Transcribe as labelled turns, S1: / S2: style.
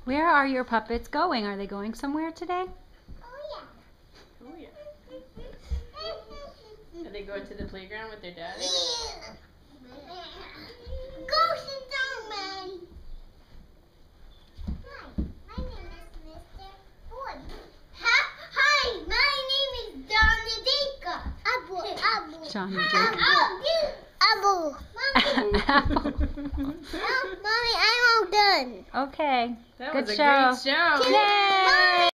S1: Where are your puppets going? Are they going somewhere today?
S2: Oh yeah.
S3: Are they going to the playground with their daddy?
S2: Go sit down, man. Hi, my name is Mr. Ford. Hi, my name is Donadika. Abu.
S1: John
S2: Abu. Mommy, I'm all done.
S1: Okay.
S3: That
S1: Good
S3: was a
S1: show.
S3: great show.
S1: Yay!